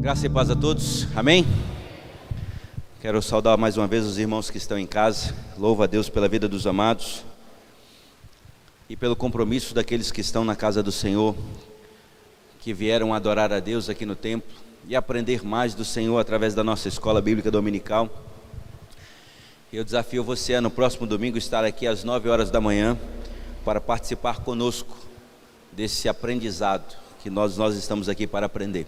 Graça e paz a todos, amém? Quero saudar mais uma vez os irmãos que estão em casa. Louvo a Deus pela vida dos amados e pelo compromisso daqueles que estão na casa do Senhor, que vieram adorar a Deus aqui no templo e aprender mais do Senhor através da nossa escola bíblica dominical. Eu desafio você a no próximo domingo estar aqui às 9 horas da manhã para participar conosco desse aprendizado que nós estamos aqui para aprender.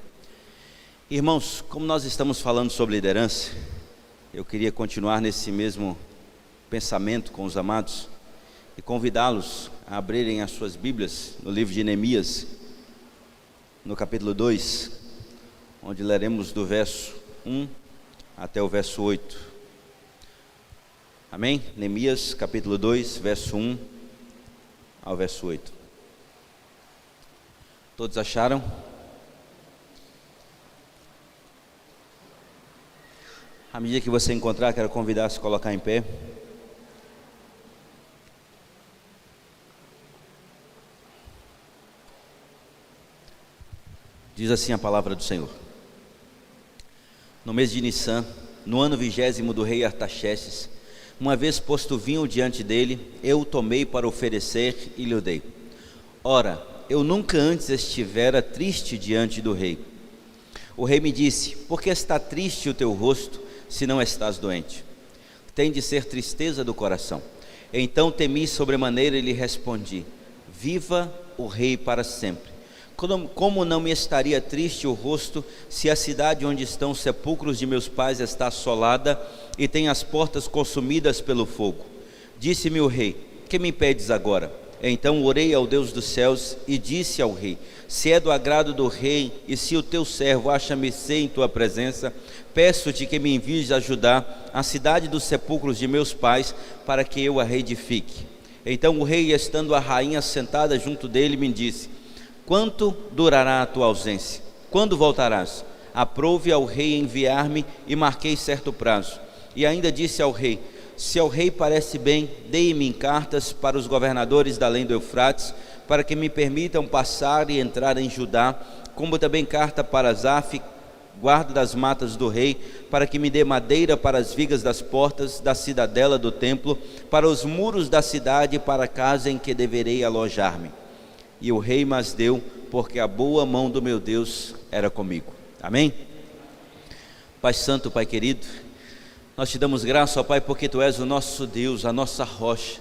Irmãos, como nós estamos falando sobre liderança, eu queria continuar nesse mesmo pensamento com os amados e convidá-los a abrirem as suas Bíblias no livro de Neemias, no capítulo 2, onde leremos do verso 1 até o verso 8. Amém? Neemias capítulo 2, verso 1 ao verso 8. Todos acharam? À medida que você encontrar, quero convidar a se colocar em pé. Diz assim a palavra do Senhor: No mês de Nissan, no ano 20º do rei Artaxerxes, uma vez posto vinho diante dele, eu o tomei para oferecer e lhe o dei. Ora, eu nunca antes estivera triste diante do rei. O rei me disse: Por que está triste o teu rosto, se não estás doente? Tem de ser tristeza do coração. Então temi sobremaneira e lhe respondi: Viva o rei para sempre. Como não me estaria triste o rosto, se a cidade onde estão os sepulcros de meus pais está assolada e tem as portas consumidas pelo fogo? Disse-me o rei: Que me pedes agora? Então orei ao Deus dos céus e disse ao rei: Se é do agrado do rei e se o teu servo acha mercê em tua presença, peço-te que me envies ajudar a cidade dos sepulcros de meus pais, para que eu a reedifique. Então o rei, estando a rainha sentada junto dele, me disse: Quanto durará a tua ausência? Quando voltarás? Aprouve ao rei enviar-me, e marquei certo prazo. E ainda disse ao rei: Se ao rei parece bem, dê-me cartas para os governadores da além do Eufrates, para que me permitam passar e entrar em Judá, como também carta para Asaf, guarda das matas do rei, para que me dê madeira para as vigas das portas da cidadela do templo, para os muros da cidade e para a casa em que deverei alojar-me. E o rei mas deu, porque a boa mão do meu Deus era comigo. Amém? Pai santo, Pai querido, nós te damos graça, ó Pai, porque Tu és o nosso Deus, a nossa rocha.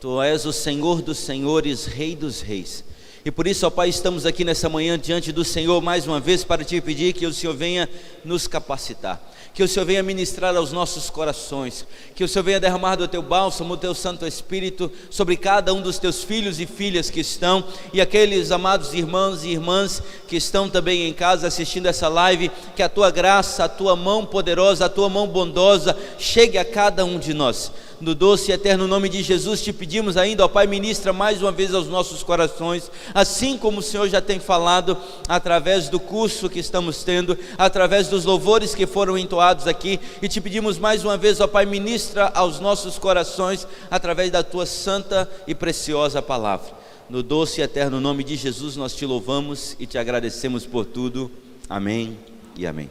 Tu és o Senhor dos senhores, Rei dos reis. E por isso, ó Pai, estamos aqui nessa manhã diante do Senhor mais uma vez para Te pedir que o Senhor venha nos capacitar, que o Senhor venha ministrar aos nossos corações, que o Senhor venha derramar do Teu bálsamo, do Teu Santo Espírito sobre cada um dos Teus filhos e filhas que estão, e aqueles amados irmãos e irmãs que estão também em casa assistindo essa live, que a Tua graça, a Tua mão poderosa, a Tua mão bondosa chegue a cada um de nós. No doce e eterno nome de Jesus te pedimos ainda, ó Pai, ministra mais uma vez aos nossos corações, assim como o Senhor já tem falado através do curso que estamos tendo, através dos louvores que foram entoados aqui, e te pedimos mais uma vez, ó Pai, ministra aos nossos corações através da Tua santa e preciosa palavra. No doce e eterno nome de Jesus nós te louvamos e te agradecemos por tudo. Amém e amém.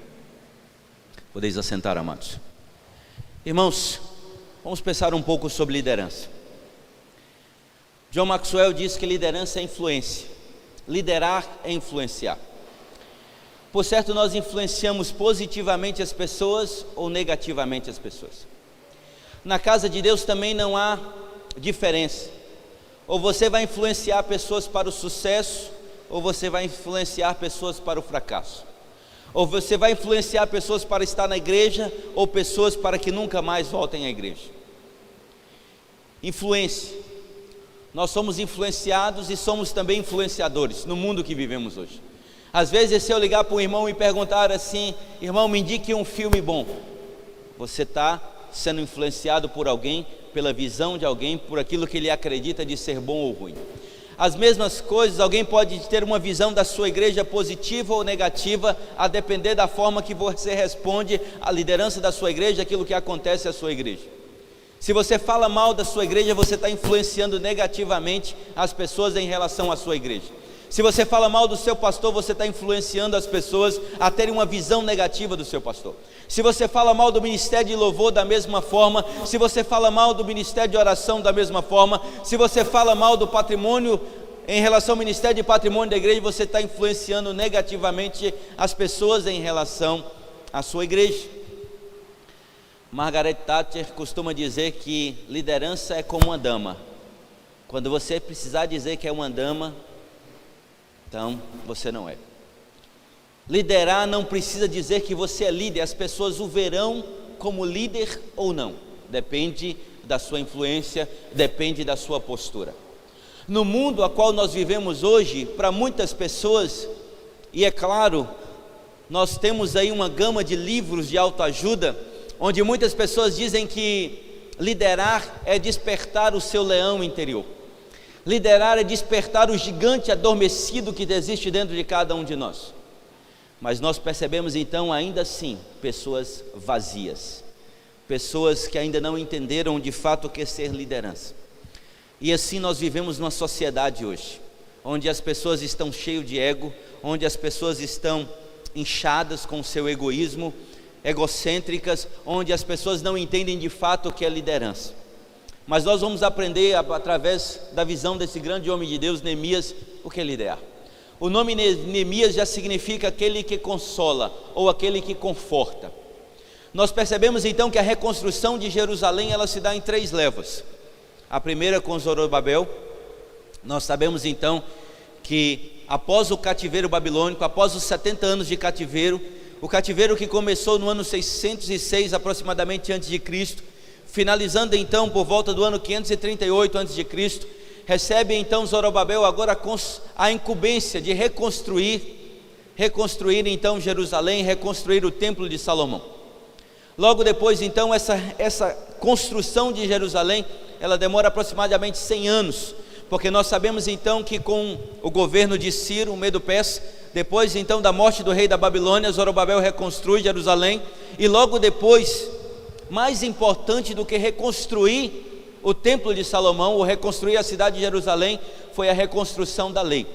Podeis assentar, amados. Irmãos, vamos pensar um pouco sobre liderança. John Maxwell diz que liderança é influência. Liderar é influenciar. Por certo, nós influenciamos positivamente as pessoas ou negativamente as pessoas. Na casa de Deus também não há diferença. Ou você vai influenciar pessoas para o sucesso, ou você vai influenciar pessoas para o fracasso. Ou você vai influenciar pessoas para estar na igreja, ou pessoas para que nunca mais voltem à igreja. Influência. Nós somos influenciados e somos também influenciadores no mundo que vivemos hoje. Às vezes, se eu ligar para um irmão e perguntar assim: irmão, me indique um filme bom, você está sendo influenciado por alguém, pela visão de alguém, por aquilo que ele acredita de ser bom ou ruim. As mesmas coisas, alguém pode ter uma visão da sua igreja positiva ou negativa, a depender da forma que você responde à liderança da sua igreja, aquilo que acontece à sua igreja. Se você fala mal da sua igreja, você está influenciando negativamente as pessoas em relação à sua igreja. Se você fala mal do seu pastor, você está influenciando as pessoas a terem uma visão negativa do seu pastor. Se você fala mal do ministério de louvor, da mesma forma. Se você fala mal do ministério de oração, da mesma forma. Se você fala mal do patrimônio, em relação ao ministério de patrimônio da igreja, você está influenciando negativamente as pessoas em relação à sua igreja. Margaret Thatcher costuma dizer que liderança é como uma dama. Quando você precisar dizer que é uma dama, então você não é. Liderar não precisa dizer que você é líder, as pessoas o verão como líder ou não, depende da sua influência, depende da sua postura. No mundo a qual nós vivemos hoje, para muitas pessoas, e é claro, nós temos aí uma gama de livros de autoajuda, onde muitas pessoas dizem que liderar é despertar o seu leão interior. Liderar é despertar o gigante adormecido que existe dentro de cada um de nós. Mas nós percebemos então ainda assim pessoas vazias, pessoas que ainda não entenderam de fato o que é ser liderança. E assim nós vivemos numa sociedade hoje, onde as pessoas estão cheias de ego, onde as pessoas estão inchadas com o seu egoísmo, egocêntricas, onde as pessoas não entendem de fato o que é liderança. Mas nós vamos aprender através da visão desse grande homem de Deus, Neemias, o que é liderar. O nome Neemias já significa aquele que consola, ou aquele que conforta. Nós percebemos então que a reconstrução de Jerusalém, ela se dá em 3 levas. A primeira com Zorobabel. Nós sabemos então que após o cativeiro babilônico, após os 70 anos de cativeiro, o cativeiro que começou no ano 606 aproximadamente antes de Cristo, finalizando então por volta do ano 538 antes de Cristo, recebe então Zorobabel agora a incumbência de reconstruir então Jerusalém, reconstruir o templo de Salomão. Logo depois então essa construção de Jerusalém, ela demora aproximadamente 100 anos, porque nós sabemos então que com o governo de Ciro, o Medo-Persa, depois então da morte do rei da Babilônia, Zorobabel reconstrui Jerusalém, e logo depois, mais importante do que reconstruir o templo de Salomão, ou reconstruir a cidade de Jerusalém, foi a reconstrução da lei.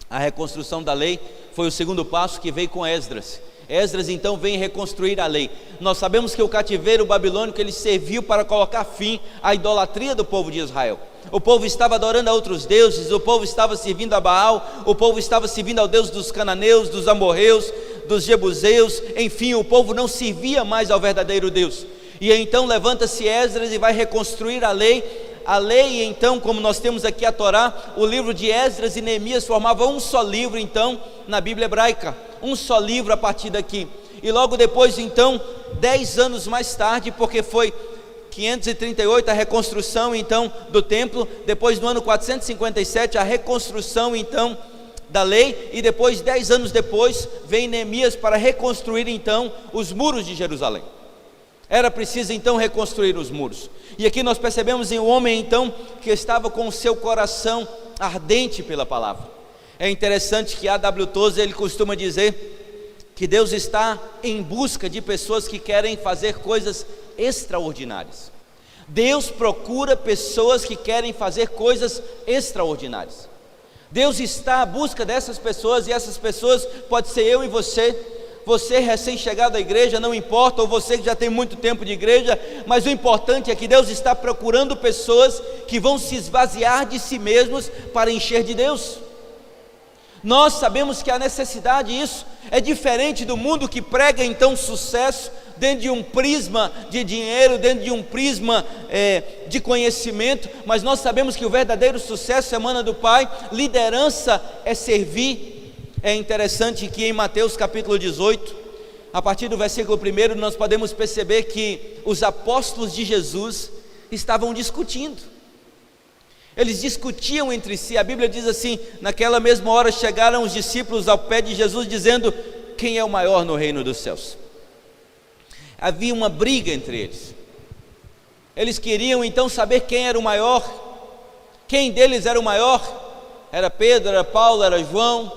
A reconstrução da lei foi o segundo passo que veio com Esdras. Esdras então vem reconstruir a lei. Nós sabemos que o cativeiro babilônico ele serviu para colocar fim à idolatria do povo de Israel. O povo estava adorando a outros deuses, o povo estava servindo a Baal, o povo estava servindo ao Deus dos cananeus, dos amorreus, dos jebuseus, enfim, o povo não servia mais ao verdadeiro Deus. E então levanta-se Esdras e vai reconstruir a lei. A lei, então, como nós temos aqui a Torá, o livro de Esdras e Neemias formavam um só livro, então, na Bíblia hebraica, um só livro a partir daqui. E logo depois, então, 10 anos mais tarde, porque foi 538 a reconstrução, então, do templo, depois no ano 457 a reconstrução, então, da lei, e depois, 10 anos depois, vem Neemias para reconstruir, então, os muros de Jerusalém. Era preciso então reconstruir os muros. E aqui nós percebemos em um homem então que estava com o seu coração ardente pela palavra. É interessante que A.W. Tozer ele costuma dizer que Deus está em busca de pessoas que querem fazer coisas extraordinárias. Deus procura pessoas que querem fazer coisas extraordinárias. Deus está à busca dessas pessoas, e essas pessoas pode ser eu e você recém-chegado à igreja, não importa, ou você que já tem muito tempo de igreja, mas o importante é que Deus está procurando pessoas que vão se esvaziar de si mesmos para encher de Deus. Nós sabemos que a necessidade disso é diferente do mundo que prega então sucesso dentro de um prisma de dinheiro, dentro de um prisma de conhecimento, mas nós sabemos que o verdadeiro sucesso emana do Pai. Liderança é servir. É interessante que em Mateus capítulo 18, a partir do versículo 1, nós podemos perceber que os apóstolos de Jesus estavam discutindo. Eles discutiam entre si. A Bíblia diz assim: naquela mesma hora chegaram os discípulos ao pé de Jesus dizendo: quem é o maior no reino dos céus? Havia uma briga entre eles. Eles queriam então saber quem era o maior. Quem deles era o maior? Era Pedro, era Paulo, era João,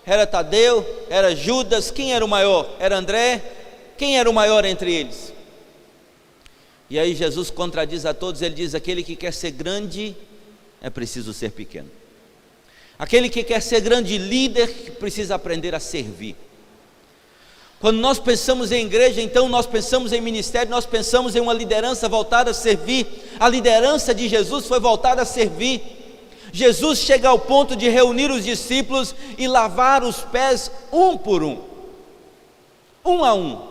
era Tadeu, era Judas? Quem era o maior? Era André? Quem era o maior entre eles? E aí Jesus contradiz a todos. Ele diz: aquele que quer ser grande é preciso ser pequeno. Aquele que quer ser grande líder precisa aprender a servir. Quando nós pensamos em igreja, então nós pensamos em ministério, nós pensamos em uma liderança voltada a servir. A liderança de Jesus foi voltada a servir. Jesus chega ao ponto de reunir os discípulos e lavar os pés um por um a um.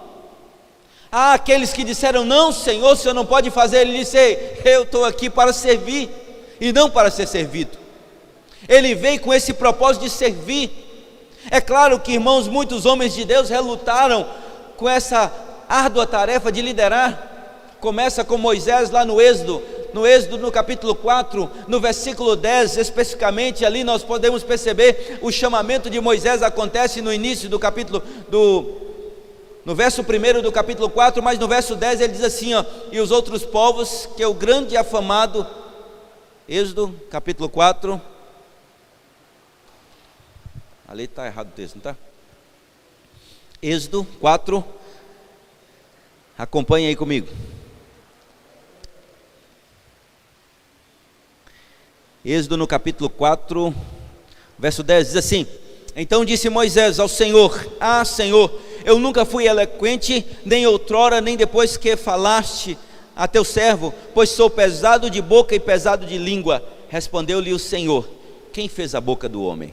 Há aqueles que disseram: não, Senhor, o Senhor não pode fazer. Ele disse: ei, eu estou aqui para servir e não para ser servido. Ele veio com esse propósito de servir. É claro que, irmãos, muitos homens de Deus relutaram com essa árdua tarefa de liderar. Começa com Moisés lá no Êxodo no capítulo 4, no versículo 10 especificamente, ali nós podemos perceber o chamamento de Moisés acontece no início do capítulo, no verso 1 do capítulo 4, mas no verso 10 ele diz assim, ó: e os outros povos, que é o grande e afamado, Êxodo capítulo 4, ali está errado o texto, não está? Êxodo 4, acompanha aí comigo. Êxodo no capítulo 4, verso 10, diz assim: então disse Moisés ao Senhor: ah, Senhor, eu nunca fui eloquente, nem outrora, nem depois que falaste a teu servo, pois sou pesado de boca e pesado de língua. Respondeu-lhe o Senhor: quem fez a boca do homem?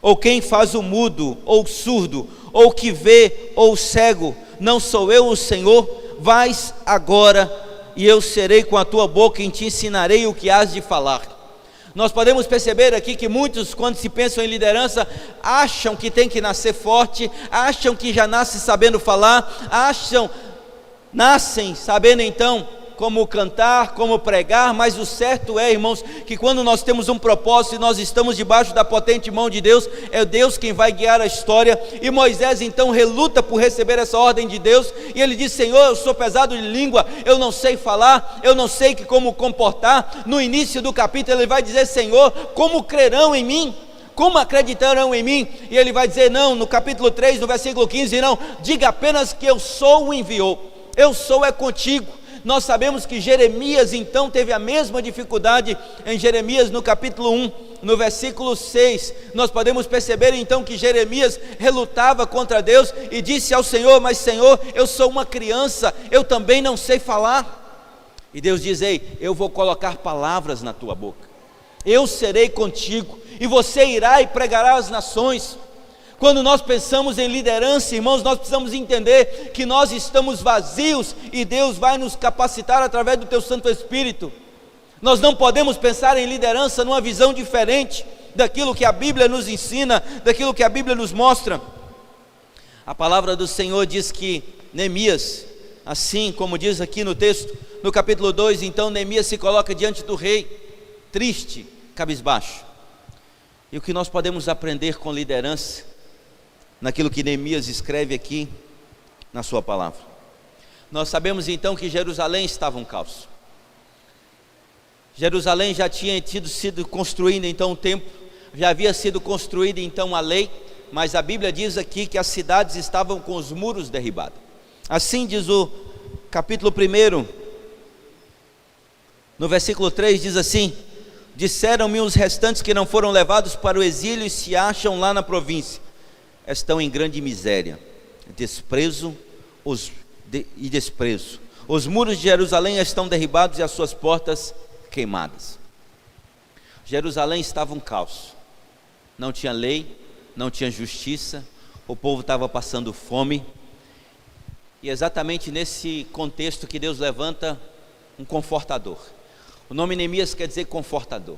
Ou quem faz o mudo, ou o surdo, ou o que vê, ou o cego? Não sou eu o Senhor? Vais agora, e eu serei com a tua boca, e te ensinarei o que has de falar. Nós podemos perceber aqui que muitos, quando se pensam em liderança, acham que tem que nascer forte, acham que já nasce sabendo falar, nascem sabendo então como cantar, como pregar, mas o certo é, irmãos, que quando nós temos um propósito e nós estamos debaixo da potente mão de Deus, é Deus quem vai guiar a história. E Moisés então reluta por receber essa ordem de Deus, e ele diz: Senhor, eu sou pesado de língua, eu não sei falar, eu não sei como comportar. No início do capítulo ele vai dizer: Senhor, como crerão em mim? Como acreditarão em mim? E ele vai dizer, não, no capítulo 3, no versículo 15, não, diga apenas que eu sou o enviou, eu sou é contigo. Nós sabemos que Jeremias então teve a mesma dificuldade. Em Jeremias no capítulo 1, no versículo 6, nós podemos perceber então que Jeremias relutava contra Deus e disse ao Senhor: mas Senhor, eu sou uma criança, eu também não sei falar. E Deus diz: ei, eu vou colocar palavras na tua boca, eu serei contigo, e você irá e pregará às nações. Quando nós pensamos em liderança, irmãos, nós precisamos entender que nós estamos vazios e Deus vai nos capacitar através do teu Santo Espírito. Nós não podemos pensar em liderança numa visão diferente daquilo que a Bíblia nos ensina, daquilo que a Bíblia nos mostra. A palavra do Senhor diz que Neemias, assim como diz aqui no texto, no capítulo 2, então Neemias se coloca diante do rei, triste, cabisbaixo. E o que nós podemos aprender com liderança, naquilo que Neemias escreve aqui na sua palavra? Nós sabemos então que Jerusalém estava um caos. Jerusalém já tinha sido construída então um templo, já havia sido construída então a lei, mas a Bíblia diz aqui que as cidades estavam com os muros derribados. Assim diz o capítulo 1, no versículo 3, diz assim: disseram-me os restantes que não foram levados para o exílio e se acham lá na província, estão em grande miséria, desprezo. Os muros de Jerusalém estão derribados e as suas portas queimadas. Jerusalém estava um caos, não tinha lei, não tinha justiça, o povo estava passando fome. E exatamente nesse contexto que Deus levanta um confortador. O nome Neemias quer dizer confortador.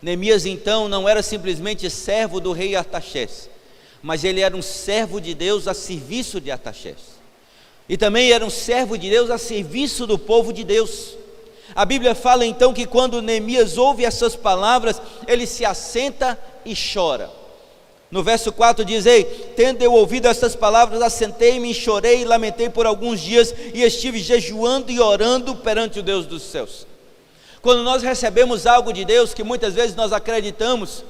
Neemias então não era simplesmente servo do rei Artaxerxes, mas ele era um servo de Deus a serviço de Artaxerxes, e também era um servo de Deus a serviço do povo de Deus. A Bíblia fala então que quando Neemias ouve essas palavras, ele se assenta e chora. No verso 4 diz: ei, tendo eu ouvido essas palavras, assentei-me e chorei e lamentei por alguns dias, e estive jejuando e orando perante o Deus dos céus. Quando nós recebemos algo de Deus, que muitas vezes nós acreditamos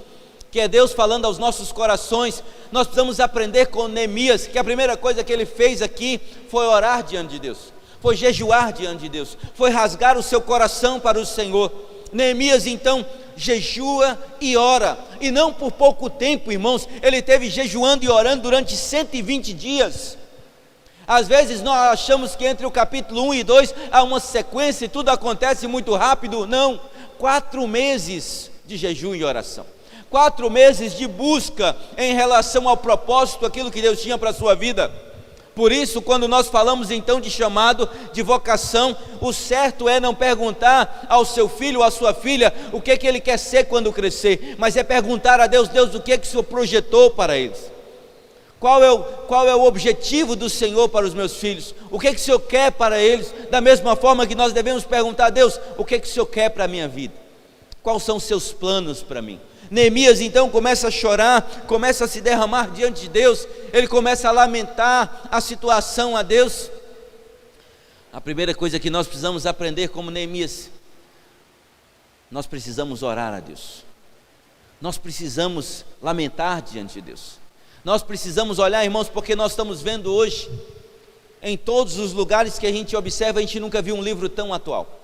que é Deus falando aos nossos corações, nós precisamos aprender com Neemias, que a primeira coisa que ele fez aqui foi orar diante de Deus, foi jejuar diante de Deus, foi rasgar o seu coração para o Senhor. Neemias então jejua e ora, e não por pouco tempo, irmãos, ele teve jejuando e orando durante 120 dias. Às vezes nós achamos que entre o capítulo 1 e 2 há uma sequência e tudo acontece muito rápido. Não, 4 meses de jejum e oração, 4 meses de busca em relação ao propósito, aquilo que Deus tinha para a sua vida. Por isso, quando nós falamos então de chamado, de vocação, o certo é não perguntar ao seu filho ou à sua filha o que ele quer ser quando crescer, mas é perguntar a Deus: Deus, o que o Senhor projetou para eles? Qual é o objetivo do Senhor para os meus filhos? O que o Senhor quer para eles? Da mesma forma que nós devemos perguntar a Deus: o que o Senhor quer para a minha vida? Quais são os seus planos para mim? Neemias então começa a chorar, começa a se derramar diante de Deus, ele começa a lamentar a situação a Deus. A primeira coisa que nós precisamos aprender como Neemias, nós precisamos orar a Deus, nós precisamos lamentar diante de Deus, nós precisamos olhar, irmãos, porque nós estamos vendo hoje, em todos os lugares que a gente observa, a gente nunca viu um livro tão atual.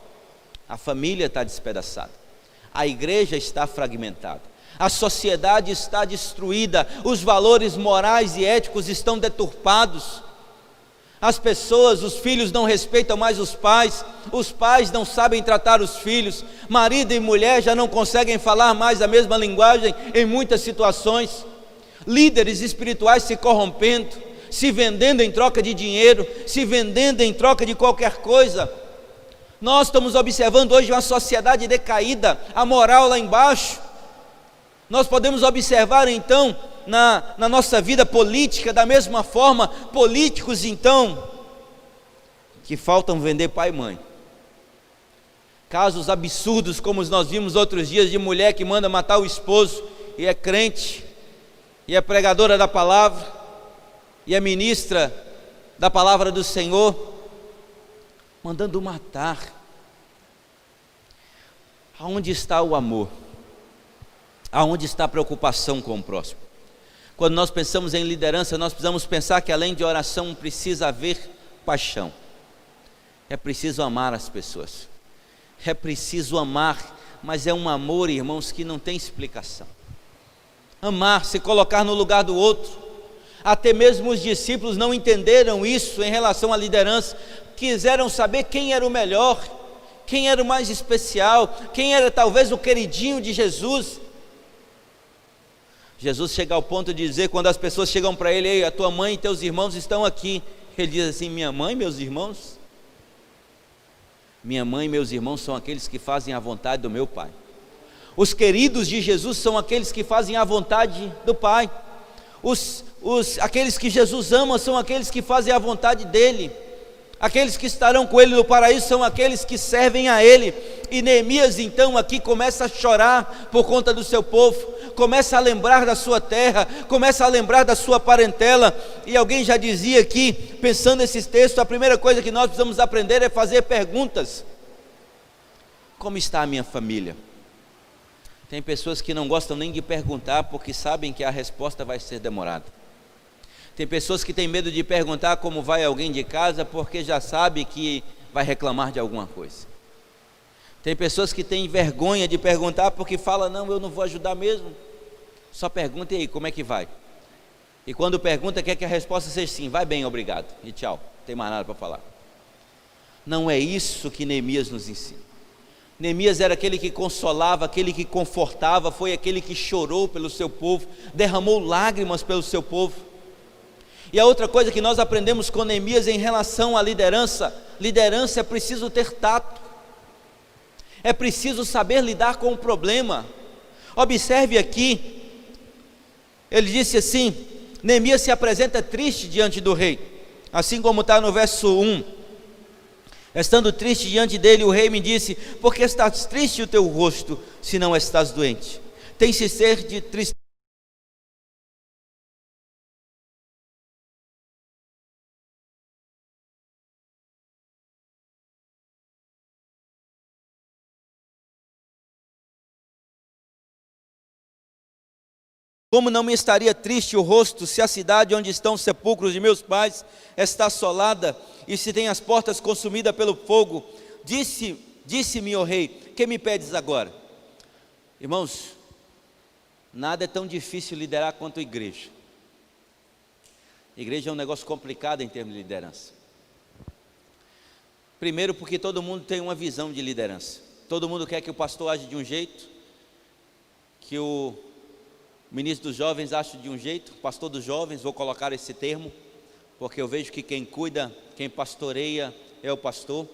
A família está despedaçada, a igreja está fragmentada, a sociedade está destruída, os valores morais e éticos estão deturpados, as pessoas, os filhos não respeitam mais os pais não sabem tratar os filhos, marido e mulher já não conseguem falar mais a mesma linguagem em muitas situações, líderes espirituais se corrompendo, se vendendo em troca de dinheiro, se vendendo em troca de qualquer coisa. Nós estamos observando hoje uma sociedade decaída, a moral lá embaixo. Nós podemos observar então na nossa vida política, da mesma forma, políticos então, que faltam vender pai e mãe. Casos absurdos como nós vimos outros dias, de mulher que manda matar o esposo, e é crente, e é pregadora da palavra, e é ministra da palavra do Senhor, mandando matar. Aonde está o amor? Aonde está a preocupação com o próximo? Quando nós pensamos em liderança, nós precisamos pensar que além de oração precisa haver paixão. É preciso amar as pessoas, é preciso amar, mas é um amor, irmãos, que não tem explicação. Amar, se colocar no lugar do outro. Até mesmo os discípulos não entenderam isso em relação à liderança, quiseram saber quem era o melhor, quem era o mais especial, quem era talvez o queridinho de Jesus. Jesus chega ao ponto de dizer, quando as pessoas chegam para ele: ei, a tua mãe e teus irmãos estão aqui. Ele diz assim: minha mãe e meus irmãos? Minha mãe e meus irmãos são aqueles que fazem a vontade do meu Pai. Os queridos de Jesus são aqueles que fazem a vontade do Pai. Aqueles que Jesus ama são aqueles que fazem a vontade dEle. Aqueles que estarão com Ele no paraíso são aqueles que servem a Ele. E Neemias então aqui começa a chorar por conta do seu povo, começa a lembrar da sua terra, começa a lembrar da sua parentela. E alguém já dizia aqui, pensando nesses textos, a primeira coisa que nós precisamos aprender é fazer perguntas. Como está a minha família? Tem pessoas que não gostam nem de perguntar, porque sabem que a resposta vai ser demorada. Tem pessoas que têm medo de perguntar como vai alguém de casa, porque já sabe que vai reclamar de alguma coisa. Tem pessoas que têm vergonha de perguntar, porque fala: não, eu não vou ajudar mesmo. Só pergunta: e aí, como é que vai? E quando pergunta, quer que a resposta seja sim, vai bem, obrigado, e tchau, não tem mais nada para falar. Não é isso que Neemias nos ensina. Neemias era aquele que consolava, aquele que confortava, foi aquele que chorou pelo seu povo, derramou lágrimas pelo seu povo. E a outra coisa que nós aprendemos com Neemias em relação à liderança é preciso ter tato, é preciso saber lidar com o problema. Observe aqui, ele disse assim, Neemias se apresenta triste diante do rei, assim como está no verso 1, estando triste diante dele, o rei me disse: por que estás triste o teu rosto, se não estás doente? Tem-se ser de tristeza. Como não me estaria triste o rosto, se a cidade onde estão os sepulcros de meus pais está assolada, e se tem as portas consumidas pelo fogo? Disse-me, ó rei: que me pedes agora? Irmãos, nada é tão difícil liderar quanto a igreja. Igreja é um negócio complicado em termos de liderança. Primeiro porque todo mundo tem uma visão de liderança. Todo mundo quer que o pastor age de um jeito, que o ministro dos jovens ache de um jeito, pastor dos jovens, vou colocar esse termo, porque eu vejo que quem cuida, quem pastoreia é o pastor.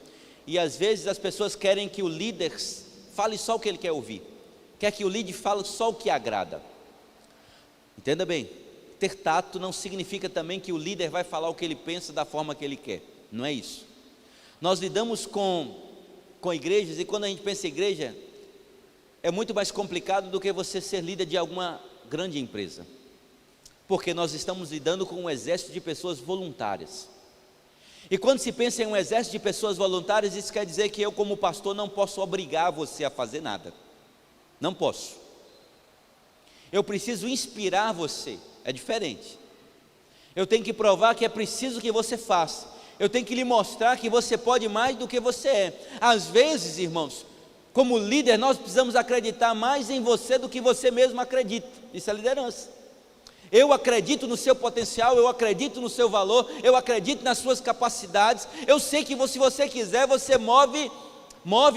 E às vezes as pessoas querem que o líder fale só o que ele quer ouvir, quer que o líder fale só o que agrada. Entenda bem, ter tato não significa também que o líder vai falar o que ele pensa da forma que ele quer, não é isso. Nós lidamos com igrejas, e quando a gente pensa em igreja, é muito mais complicado do que você ser líder de alguma grande empresa, porque nós estamos lidando com um exército de pessoas voluntárias. E quando se pensa em um exército de pessoas voluntárias, isso quer dizer que eu, como pastor, não posso obrigar você a fazer nada. Não posso. Eu preciso inspirar você, é diferente. Eu tenho que provar que é preciso que você faça. Eu tenho que lhe mostrar que você pode mais do que você é. Às vezes, irmãos, como líder, nós precisamos acreditar mais em você do que você mesmo acredita. Isso é liderança. Eu acredito no seu potencial, eu acredito no seu valor, eu acredito nas suas capacidades. Eu sei que se você quiser, você move,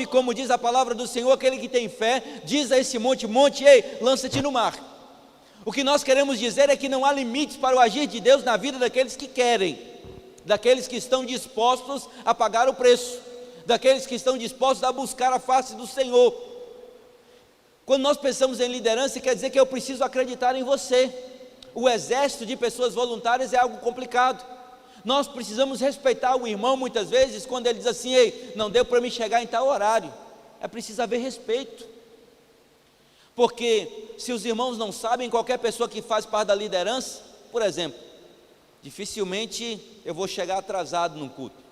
como diz a palavra do Senhor, aquele que tem fé, diz a esse monte, ei, lança-te no mar. O que nós queremos dizer é que não há limites para o agir de Deus na vida daqueles que querem, daqueles que estão dispostos a pagar o preço, daqueles que estão dispostos a buscar a face do Senhor. Quando nós pensamos em liderança, quer dizer que eu preciso acreditar em você. O exército de pessoas voluntárias é algo complicado. Nós precisamos respeitar o irmão muitas vezes, quando ele diz assim, ei, não deu para me chegar em tal horário. É preciso haver respeito, porque se os irmãos não sabem, qualquer pessoa que faz parte da liderança, por exemplo, dificilmente eu vou chegar atrasado num culto,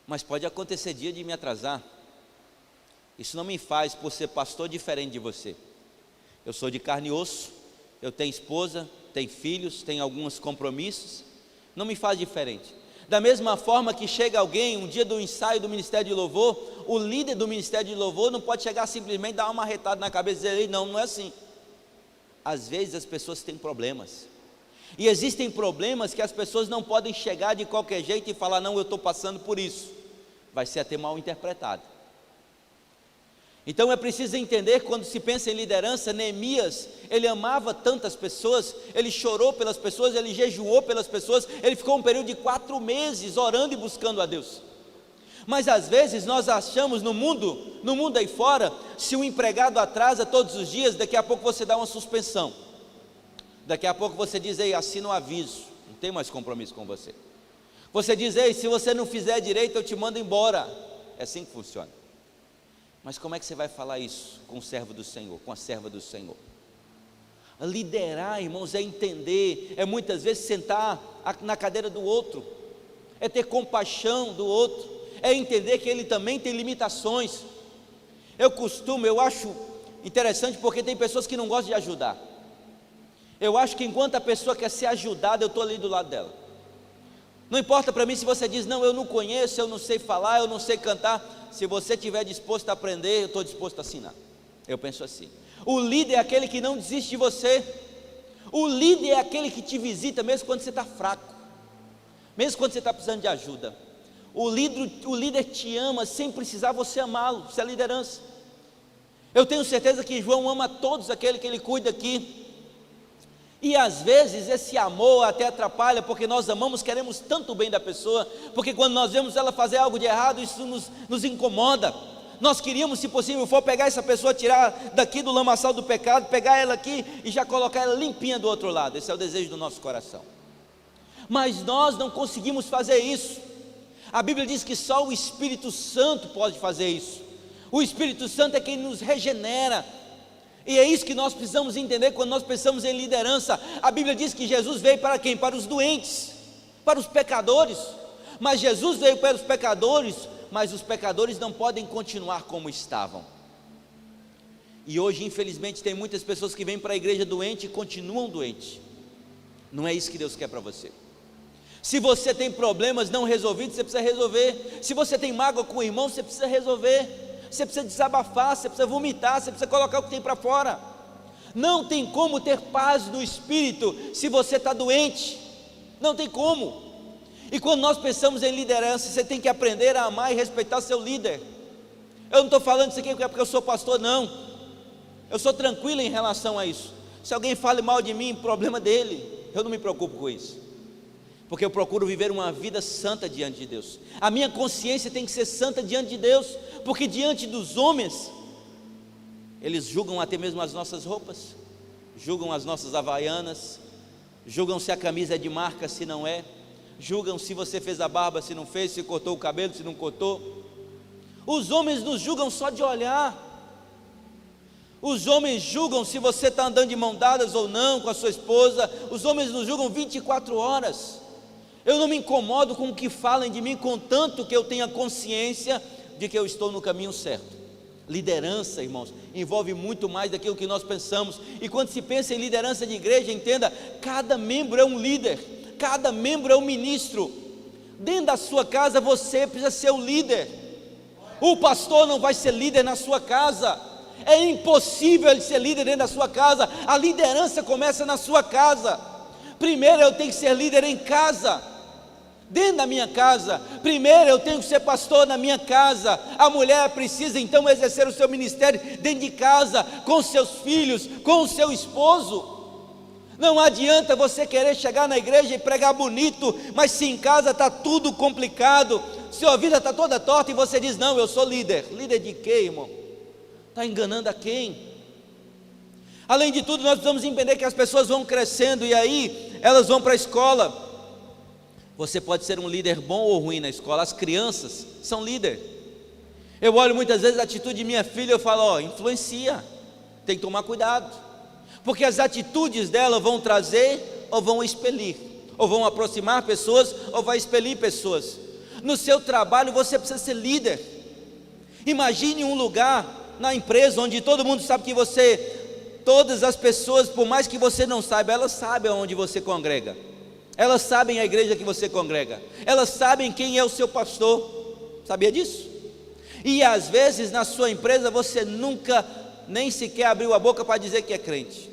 mas pode acontecer dia de me atrasar. Isso não me faz, por ser pastor, diferente de você. Eu sou de carne e osso, eu tenho esposa, tenho filhos, tenho alguns compromissos, não me faz diferente. Da mesma forma que chega alguém, um dia do ensaio do Ministério de Louvor, o líder do Ministério de Louvor não pode chegar simplesmente, dar uma marretada na cabeça e dizer, não é assim. Às vezes as pessoas têm problemas, e existem problemas que as pessoas não podem chegar de qualquer jeito e falar, não, eu estou passando por isso, vai ser até mal interpretado. Então é preciso entender, quando se pensa em liderança, Neemias, ele amava tantas pessoas, ele chorou pelas pessoas, ele jejuou pelas pessoas, ele ficou um período de 4 meses orando e buscando a Deus. Mas às vezes nós achamos no mundo aí fora, se o empregado atrasa todos os dias, daqui a pouco você dá uma suspensão, daqui a pouco você diz, ei, assina um aviso, não tem mais compromisso com você. Você diz, ei, se você não fizer direito eu te mando embora. É assim que funciona. Mas como é que você vai falar isso com o servo do Senhor, com a serva do Senhor? Liderar, irmãos, é entender, é muitas vezes sentar na cadeira do outro, é ter compaixão do outro, é entender que ele também tem limitações. Eu acho interessante, porque tem pessoas que não gostam de ajudar. Eu acho que enquanto a pessoa quer ser ajudada, eu estou ali do lado dela. Não importa para mim se você diz, não, eu não conheço, eu não sei falar, eu não sei cantar. Se você estiver disposto a aprender, eu estou disposto a ensinar. Eu penso assim. O líder é aquele que não desiste de você. O líder é aquele que te visita mesmo quando você está fraco, mesmo quando você está precisando de ajuda. O líder te ama sem precisar você amá-lo. Isso é liderança. Eu tenho certeza que João ama todos aqueles que ele cuida aqui. E às vezes esse amor até atrapalha, porque nós amamos, queremos tanto o bem da pessoa, porque quando nós vemos ela fazer algo de errado, isso nos incomoda. Nós queríamos, se possível for, pegar essa pessoa, tirar daqui do lamaçal do pecado, pegar ela aqui e já colocar ela limpinha do outro lado. Esse é o desejo do nosso coração. Mas nós não conseguimos fazer isso. A Bíblia diz que só o Espírito Santo pode fazer isso. O Espírito Santo é quem nos regenera. E é isso que nós precisamos entender quando nós pensamos em liderança. A Bíblia diz que Jesus veio para quem? Para os doentes, para os pecadores. Mas Jesus veio para os pecadores, mas os pecadores não podem continuar como estavam. E hoje, infelizmente, tem muitas pessoas que vêm para a igreja doente e continuam doentes. Não é isso que Deus quer para você. Se você tem problemas não resolvidos, você precisa resolver. Se você tem mágoa com o irmão, você precisa resolver. você precisa desabafar, você precisa vomitar, você precisa colocar o que tem para fora. Não tem como ter paz no espírito se você está doente, não tem como. E quando nós pensamos em liderança, você tem que aprender a amar e respeitar seu líder. Eu não estou falando isso aqui porque eu sou pastor, não. Eu sou tranquilo em relação a isso. Se alguém fale mal de mim, problema dele, eu não me preocupo com isso, porque eu procuro viver uma vida santa diante de Deus. A minha consciência tem que ser santa diante de Deus, porque diante dos homens, eles julgam até mesmo as nossas roupas, julgam as nossas havaianas, julgam se a camisa é de marca, se não é, julgam se você fez a barba, se não fez, se cortou o cabelo, se não cortou. Os homens nos julgam só de olhar. Os homens julgam se você está andando de mão dadas ou não com a sua esposa. Os homens nos julgam 24 horas. Eu não me incomodo com o que falem de mim, contanto que eu tenha consciência de que eu estou no caminho certo. Liderança, irmãos, envolve muito mais daquilo que nós pensamos. E quando se pensa em liderança de igreja, entenda, cada membro é um líder, cada membro é um ministro. Dentro da sua casa você precisa ser o líder. O pastor não vai ser líder na sua casa. É impossível ele ser líder dentro da sua casa. A liderança começa na sua casa. Primeiro eu tenho que ser líder em casa, dentro da minha casa. Primeiro eu tenho que ser pastor na minha casa. A mulher precisa então exercer o seu ministério dentro de casa, com seus filhos, com o seu esposo. Não adianta você querer chegar na igreja e pregar bonito, mas se em casa está tudo complicado, se a vida está toda torta e você diz, não, eu sou líder. Líder de quê, irmão? Está enganando a quem? Além de tudo, nós precisamos entender que as pessoas vão crescendo e aí elas vão para a escola. Você pode ser um líder bom ou ruim na escola. As crianças são líder. Eu olho muitas vezes a atitude de minha filha e eu falo, influencia, tem que tomar cuidado, porque as atitudes dela vão trazer ou vão expelir, ou vão aproximar pessoas ou vai expelir pessoas. No seu trabalho você precisa ser líder. Imagine um lugar na empresa onde todo mundo sabe que todas as pessoas, por mais que você não saiba, elas sabem onde você congrega, elas sabem a igreja que você congrega, elas sabem quem é o seu pastor. Sabia disso? E às vezes na sua empresa você nunca nem sequer abriu a boca para dizer que é crente.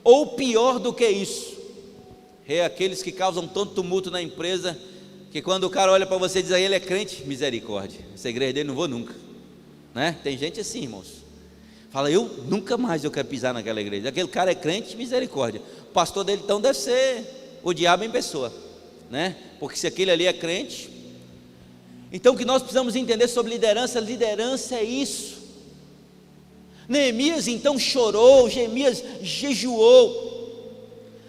Ou pior do que isso, é aqueles que causam tanto tumulto na empresa, que quando o cara olha para você e diz, ele é crente, misericórdia, essa igreja dele não vou nunca, né? Tem gente assim, irmãos, fala, eu nunca mais eu quero pisar naquela igreja, aquele cara é crente, misericórdia, o pastor dele então deve ser o diabo em pessoa, né? Porque se aquele ali é crente. Então o que nós precisamos entender sobre liderança, liderança é isso. Neemias então chorou, Jeremias jejuou.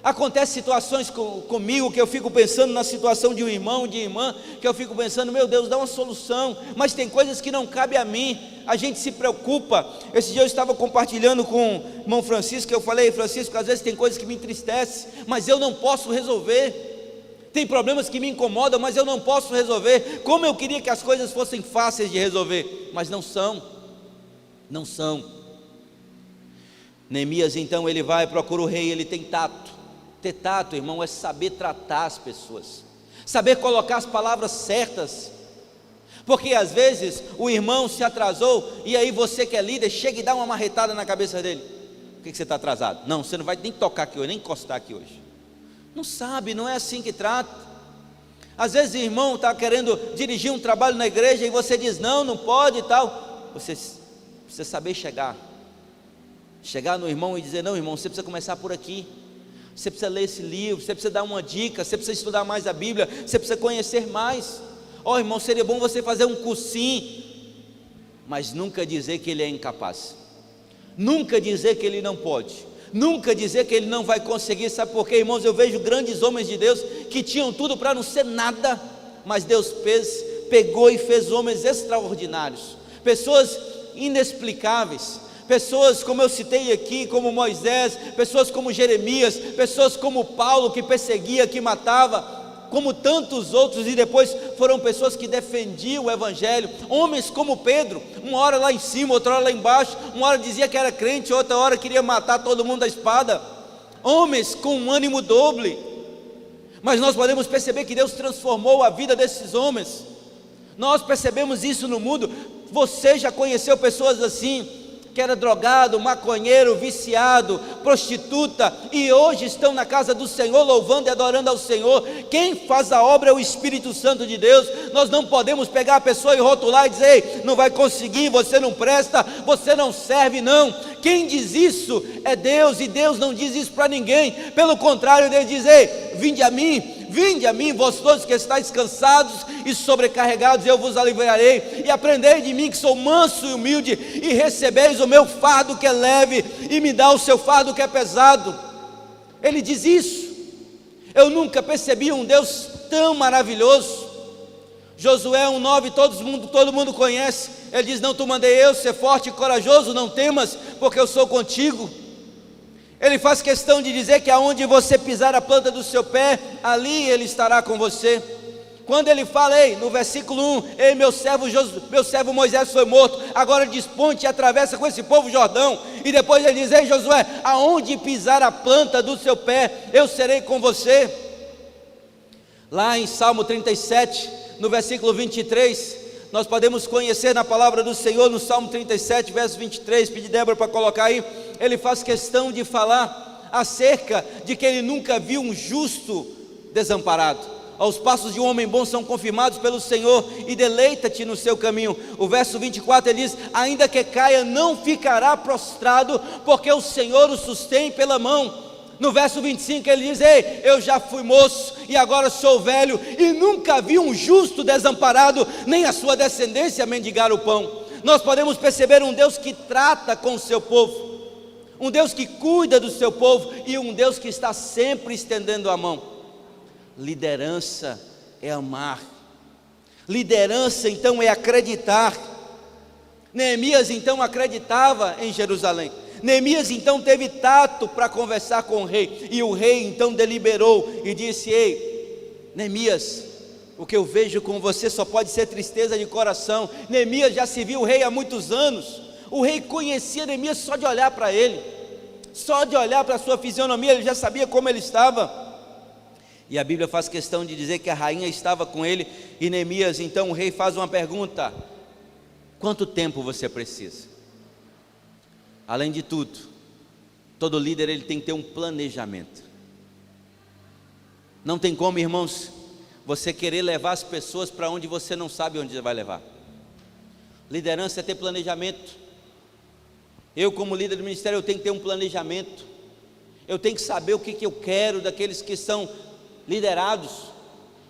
Acontece situações comigo que eu fico pensando na situação de um irmão, de irmã, que eu fico pensando, meu Deus, dá uma solução, mas tem coisas que não cabem a mim, a gente se preocupa. Esse dia eu estava compartilhando com o irmão Francisco, eu falei, Francisco, às vezes tem coisas que me entristecem, mas eu não posso resolver. Tem problemas que me incomodam, mas eu não posso resolver. Como eu queria que as coisas fossem fáceis de resolver, mas não são, não são. Neemias então ele vai, procura o rei, ele tem tato. Ter tato, irmão, é saber tratar as pessoas, saber colocar as palavras certas, porque às vezes o irmão se atrasou, e aí você que é líder, chega e dá uma marretada na cabeça dele. Por que você está atrasado? Não, você não vai nem tocar aqui hoje, nem encostar aqui hoje. Não sabe, não é assim que trata. Às vezes o irmão está querendo dirigir um trabalho na igreja, e você diz, não, não pode e tal. Você precisa saber chegar no irmão e dizer, não, irmão, você precisa começar por aqui. Você precisa ler esse livro, você precisa dar uma dica, você precisa estudar mais a Bíblia, você precisa conhecer mais. Irmão, seria bom você fazer um cursinho, mas nunca dizer que ele é incapaz, nunca dizer que ele não pode, nunca dizer que ele não vai conseguir. Sabe por quê, irmãos? Eu vejo grandes homens de Deus que tinham tudo para não ser nada, mas Deus pegou e fez homens extraordinários, pessoas inexplicáveis, pessoas como eu citei aqui, como Moisés, pessoas como Jeremias, pessoas como Paulo, que perseguia, que matava, como tantos outros, e depois foram pessoas que defendiam o evangelho. Homens como Pedro, uma hora lá em cima, outra hora lá embaixo, uma hora dizia que era crente, outra hora queria matar todo mundo à espada. Homens com um ânimo doble, mas nós podemos perceber que Deus transformou a vida desses homens. Nós percebemos isso no mundo. Você já conheceu pessoas assim, que era drogado, maconheiro, viciado, prostituta, e hoje estão na casa do Senhor, louvando e adorando ao Senhor? Quem faz a obra é o Espírito Santo de Deus. Nós não podemos pegar a pessoa e rotular e dizer: ei, não vai conseguir, você não presta, você não serve. Não, quem diz isso é Deus, e Deus não diz isso para ninguém. Pelo contrário, Deus diz: ei, vinde a mim, vós todos que estáis cansados e sobrecarregados, eu vos aliviarei, e aprendei de mim, que sou manso e humilde, e recebeis o meu fardo que é leve, e me dá o seu fardo que é pesado. Ele diz isso. Eu nunca percebi um Deus tão maravilhoso. Josué 1,9, todo mundo conhece. Ele diz: não te mandei eu ser forte e corajoso, não temas, porque eu sou contigo. Ele faz questão de dizer que aonde você pisar a planta do seu pé, ali Ele estará com você. Quando Ele fala, ei, no versículo 1, ei, meu servo Moisés foi morto, agora desponte e atravessa com esse povo o Jordão. E depois Ele diz: ei, Josué, aonde pisar a planta do seu pé, eu serei com você. Lá em Salmo 37, no versículo 23, nós podemos conhecer na palavra do Senhor, no Salmo 37, verso 23, pedi Débora para colocar aí. Ele faz questão de falar acerca de que ele nunca viu um justo desamparado. Os passos de um homem bom são confirmados pelo Senhor, e deleita-te no seu caminho. O verso 24 ele diz: ainda que caia, não ficará prostrado, porque o Senhor o sustém pela mão. No verso 25 ele diz: ei, eu já fui moço e agora sou velho, e nunca vi um justo desamparado, nem a sua descendência mendigar o pão. Nós podemos perceber um Deus que trata com o seu povo, um Deus que cuida do seu povo, e um Deus que está sempre estendendo a mão. Liderança é amar. Liderança então é acreditar. Neemias então acreditava em Jerusalém. Neemias então teve tato para conversar com o rei, e o rei então deliberou e disse: ei, Neemias, o que eu vejo com você só pode ser tristeza de coração. Neemias já se viu o rei há muitos anos. O rei conhecia Neemias só de olhar para ele, só de olhar para a sua fisionomia, ele já sabia como ele estava. E a Bíblia faz questão de dizer que a rainha estava com ele, e Neemias, então o rei faz uma pergunta: quanto tempo você precisa? Além de tudo, todo líder ele tem que ter um planejamento. Não tem como, irmãos, você querer levar as pessoas para onde você não sabe onde vai levar. Liderança é ter planejamento. Eu, como líder do ministério, eu tenho que ter um planejamento. Eu tenho que saber o que eu quero daqueles que são liderados.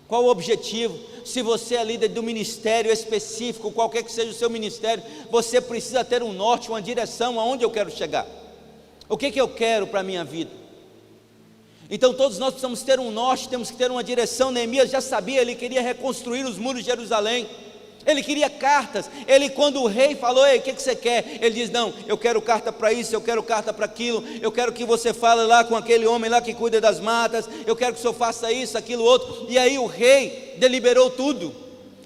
Qual o objetivo? Se você é líder do ministério específico, qualquer que seja o seu ministério, você precisa ter um norte, uma direção, aonde eu quero chegar. O que eu quero para a minha vida? Então todos nós precisamos ter um norte, temos que ter uma direção. Neemias já sabia, ele queria reconstruir os muros de Jerusalém. Ele queria cartas. Ele, quando o rei falou: ei, o que você quer? Ele diz: não, eu quero carta para isso, eu quero carta para aquilo, eu quero que você fale lá com aquele homem lá que cuida das matas, eu quero que o senhor faça isso, aquilo, outro. E aí o rei deliberou tudo,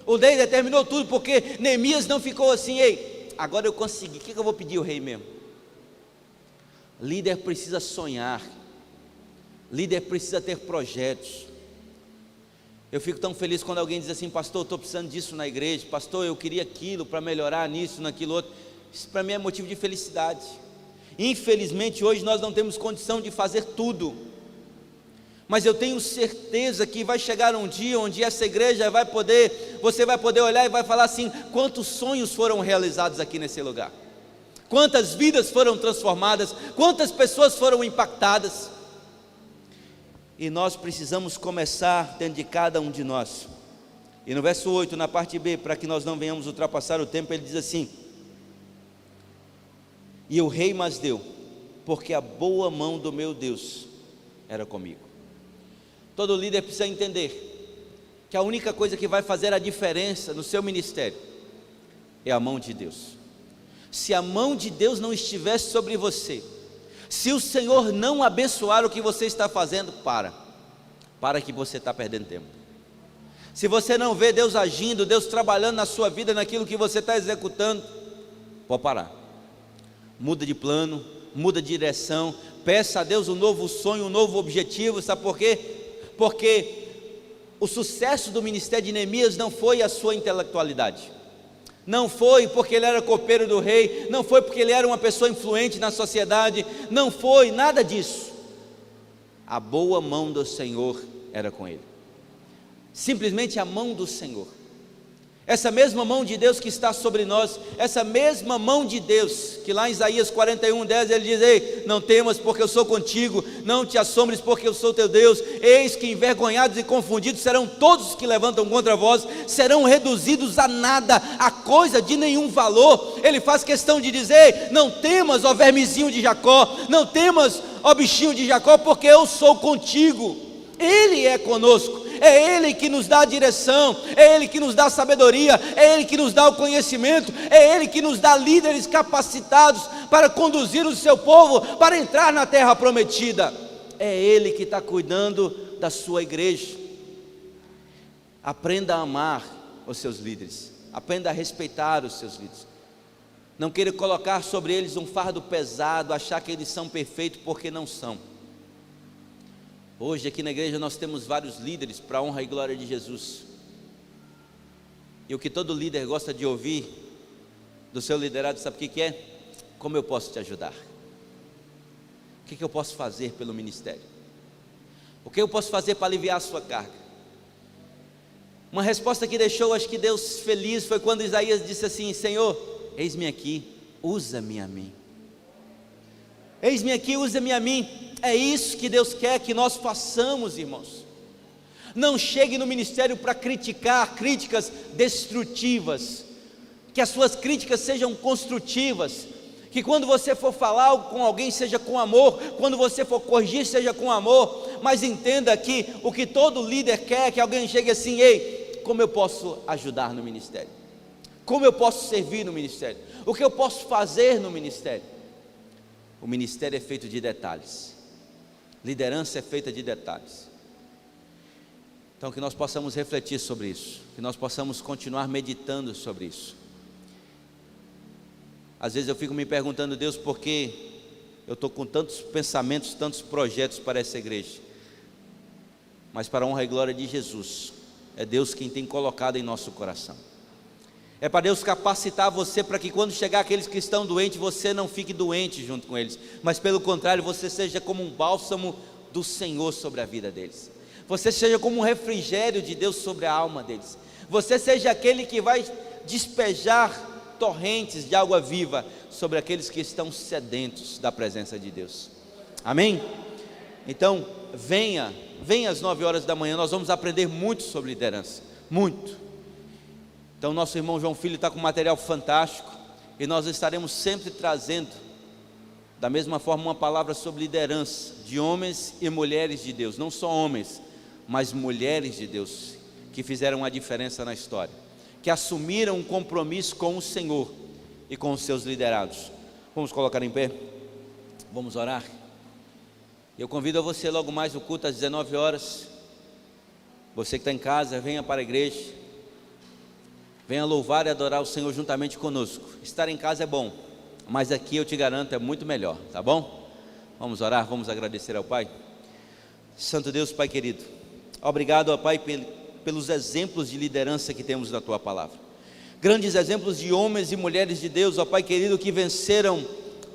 o rei determinou tudo, porque Neemias não ficou assim: ei, agora eu consegui, o que eu vou pedir ao rei mesmo? Líder precisa sonhar, líder precisa ter projetos. Eu fico tão feliz quando alguém diz assim: pastor, eu estou precisando disso na igreja, pastor, eu queria aquilo para melhorar nisso, naquilo outro. Isso para mim é motivo de felicidade. Infelizmente hoje nós não temos condição de fazer tudo, mas eu tenho certeza que vai chegar um dia onde essa igreja você vai poder olhar e vai falar assim: quantos sonhos foram realizados aqui nesse lugar, quantas vidas foram transformadas, quantas pessoas foram impactadas. E nós precisamos começar dentro de cada um de nós. E no verso 8, na parte B, para que nós não venhamos ultrapassar o tempo, ele diz assim: e o rei mas deu, porque a boa mão do meu Deus era comigo. Todo líder precisa entender que a única coisa que vai fazer a diferença no seu ministério é a mão de Deus. Se a mão de Deus não estivesse sobre você, se o Senhor não abençoar o que você está fazendo, para que você está perdendo tempo. Se você não vê Deus agindo, Deus trabalhando na sua vida, naquilo que você está executando, pode parar. Muda de plano, muda de direção, peça a Deus um novo sonho, um novo objetivo. Sabe por quê? Porque o sucesso do ministério de Neemias não foi a sua intelectualidade, Não foi porque ele era copeiro do rei, não foi porque ele era uma pessoa influente na sociedade, não foi nada disso. A boa mão do Senhor era com ele, simplesmente a mão do Senhor. Essa mesma mão de Deus que está sobre nós, essa mesma mão de Deus, que lá em Isaías 41:10 ele diz: ei, não temas porque eu sou contigo, não te assombres porque eu sou teu Deus, eis que envergonhados e confundidos serão todos os que levantam contra vós, serão reduzidos a nada, a coisa de nenhum valor. Ele faz questão de dizer: não temas, ó vermezinho de Jacó, não temas, ó bichinho de Jacó, porque eu sou contigo. Ele é conosco. É Ele que nos dá a direção, é Ele que nos dá a sabedoria, é Ele que nos dá o conhecimento, é Ele que nos dá líderes capacitados para conduzir o seu povo, para entrar na terra prometida. É Ele que está cuidando da sua igreja. Aprenda a amar os seus líderes, aprenda a respeitar os seus líderes. Não queira colocar sobre eles um fardo pesado, achar que eles são perfeitos, porque não são. Hoje aqui na igreja nós temos vários líderes para a honra e glória de Jesus. E o que todo líder gosta de ouvir do seu liderado, sabe o que é? Como eu posso te ajudar? O que eu posso fazer pelo ministério? O que eu posso fazer para aliviar a sua carga? Uma resposta que deixou, acho que Deus feliz, foi quando Isaías disse assim: Senhor, eis-me aqui, usa-me a mim. Eis-me aqui, usa-me a mim. É isso que Deus quer que nós façamos, irmãos. Não chegue no ministério para criticar, críticas destrutivas. Que as suas críticas sejam construtivas. Que quando você for falar com alguém, seja com amor. Quando você for corrigir, seja com amor. Mas entenda que o que todo líder quer é que alguém chegue assim: ei, como eu posso ajudar no ministério? Como eu posso servir no ministério? O que eu posso fazer no ministério? O ministério é feito de detalhes. Liderança é feita de detalhes. Então que nós possamos refletir sobre isso, que nós possamos continuar meditando sobre isso. Às vezes eu fico me perguntando: Deus, por que eu estou com tantos pensamentos, tantos projetos para essa igreja? Mas para a honra e glória de Jesus, é Deus quem tem colocado em nosso coração. É para Deus capacitar você para que quando chegar aqueles que estão doentes, você não fique doente junto com eles, mas pelo contrário, você seja como um bálsamo do Senhor sobre a vida deles. Você seja como um refrigério de Deus sobre a alma deles. Você seja aquele que vai despejar torrentes de água viva sobre aqueles que estão sedentos da presença de Deus. Amém? Então, venha às 9 horas da manhã, nós vamos aprender muito sobre liderança, muito. Então nosso irmão João Filho está com material fantástico, e nós estaremos sempre trazendo, da mesma forma, uma palavra sobre liderança, de homens e mulheres de Deus, não só homens, mas mulheres de Deus, que fizeram a diferença na história, que assumiram um compromisso com o Senhor e com os seus liderados. Vamos colocar em pé, vamos orar. Eu convido a você logo mais o culto às 19 horas, você que está em casa, venha para a igreja, venha louvar e adorar o Senhor juntamente conosco. Estar em casa é bom, mas aqui eu te garanto é muito melhor, tá bom? Vamos orar, vamos agradecer ao Pai. Santo Deus, Pai querido, obrigado, ó Pai, pelos exemplos de liderança que temos na Tua palavra. Grandes exemplos de homens e mulheres de Deus, ó Pai querido, que venceram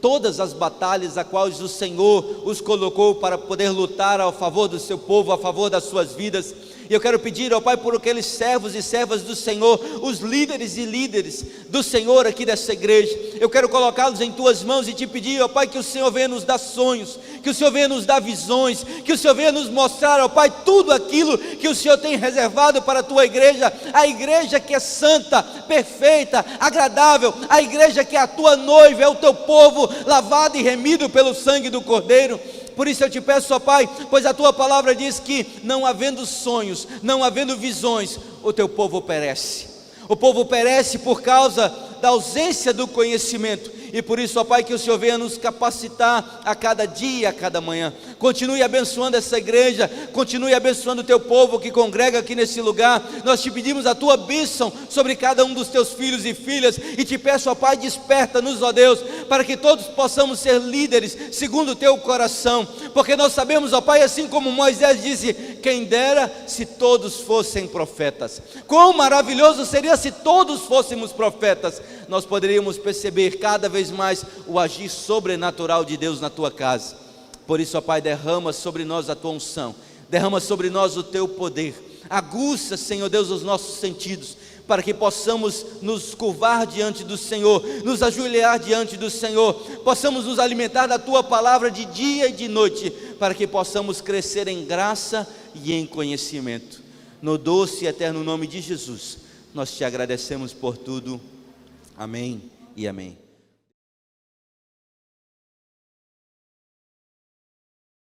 todas as batalhas a quais o Senhor os colocou para poder lutar a favor do seu povo, a favor das suas vidas. E eu quero pedir ao Pai por aqueles servos e servas do Senhor, os líderes e líderes do Senhor aqui dessa igreja. Eu quero colocá-los em Tuas mãos e te pedir, ó Pai, que o Senhor venha nos dar sonhos, que o Senhor venha nos dar visões, que o Senhor venha nos mostrar, ó Pai, tudo aquilo que o Senhor tem reservado para a Tua igreja, a igreja que é santa, perfeita, agradável, a igreja que é a Tua noiva, é o Teu povo, lavado e remido pelo sangue do Cordeiro. Por isso eu te peço, ó Pai, pois a Tua palavra diz que não havendo sonhos, não havendo visões, o Teu povo perece. O povo perece por causa da ausência do conhecimento. E por isso, ó Pai, que o Senhor venha nos capacitar a cada dia, a cada manhã, continue abençoando essa igreja, continue abençoando o teu povo que congrega aqui nesse lugar. Nós te pedimos a tua bênção sobre cada um dos teus filhos e filhas, e te peço, ó Pai, desperta-nos, ó Deus, para que todos possamos ser líderes segundo o teu coração, porque nós sabemos, ó Pai, assim como Moisés disse: quem dera se todos fossem profetas. Quão maravilhoso seria se todos fôssemos profetas. Nós poderíamos perceber cada vez mais o agir sobrenatural de Deus na tua casa. Por isso, ó Pai, derrama sobre nós a tua unção, derrama sobre nós o teu poder, aguça, Senhor Deus, os nossos sentidos, para que possamos nos curvar diante do Senhor, nos ajoelhar diante do Senhor, possamos nos alimentar da tua palavra de dia e de noite, para que possamos crescer em graça e em conhecimento. No doce e eterno nome de Jesus, nós te agradecemos por tudo. Amém e amém.